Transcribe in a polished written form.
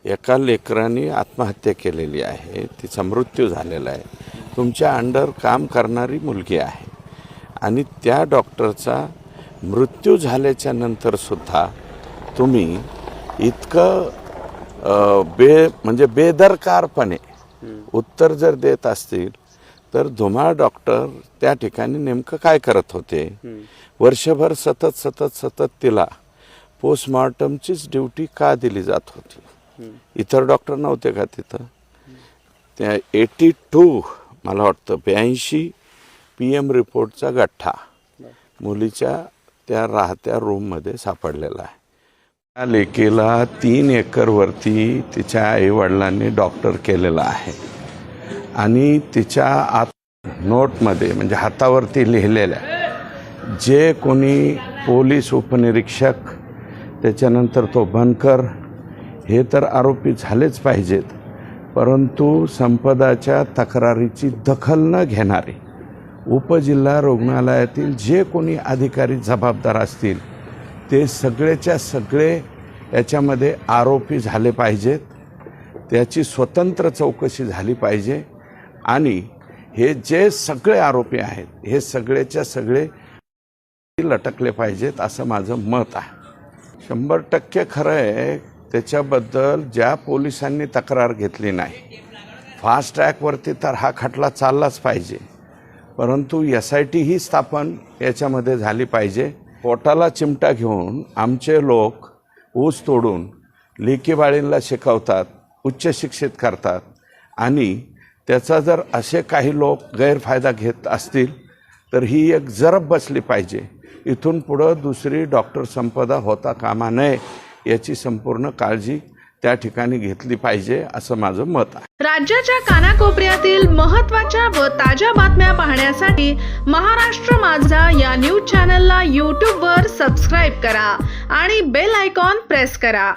एका लेकराने आत्महत्या केलेली आहे, तिचा मृत्यू झालेला आहे. तुमच्या अंडर काम करणारी मुलगी आहे आणि त्या डॉक्टरचा मृत्यू झाल्याच्या नंतर सुद्धा तुम्ही इतकं म्हणजे बेदरकारपणे उत्तर जर देत असतील तर धुमाळ डॉक्टर त्या ठिकाणी नेमकं काय करत होते? वर्षभर सतत तिला पोस्टमॉर्टमचीच ड्युटी का दिली जात होती? इतर डॉक्टर नव्हते का तिथं? त्या 82 मला वाटतं 82 PM रिपोर्टचा गठ्ठा मुलीच्या त्या राहत्या रूममध्ये सापडलेला आहे. त्या लेकीला 3 एकरवरती तिच्या आईवडिलांनी डॉक्टर केलेला आहे आणि तिच्या नोटमध्ये म्हणजे हातावरती लिहिलेल्या जे कोणी पोलीस उपनिरीक्षक त्याच्यानंतर तो बनकर हे तर आरोपी झालेच पाहिजेत, परंतु संपदाच्या तक्रारीची दखल न घेणारे उपजिल्हा रुग्णालयातील जे कोणी अधिकारी जबाबदार असतील ते सगळेच्या सगळे याच्यामध्ये आरोपी झाले पाहिजेत. त्याची स्वतंत्र चौकशी झाली पाहिजे आणि हे जे सगळे आरोपी आहेत हे सगळेच्या सगळे लटकले पाहिजेत असं माझं मत आहे. 100% खरं आहे. त्याच्याबद्दल ज्या पोलिसांनी तक्रार घेतली नाही, फास्ट ट्रॅकवरती तर हा खटला चाललाच पाहिजे, परंतु SIT ही स्थापन याच्यामध्ये झाली पाहिजे. पोटाला चिमटा घेऊन आमचे लोक ऊस तोडून लेकीबाळींना शिकवतात, उच्च शिक्षित करतात आणि त्याचा जर असे काही लोक गैरफायदा घेत असतील तर ही एक जरब बसली पाहिजे. इथून पुढं दुसरी डॉक्टर संपदा होता कामा नये याची संपूर्ण काळजी त्या ठिकाणी घेतली पाहिजे असं माझं मत आहे. राज्याच्या कानाकोपऱ्यातील महत्त्वाच्या व ताज्या बातम्या पाहण्यासाठी महाराष्ट्र माझा या न्यूज चॅनलला YouTube वर सबस्क्राईब करा आणि बेल आयकॉन प्रेस करा.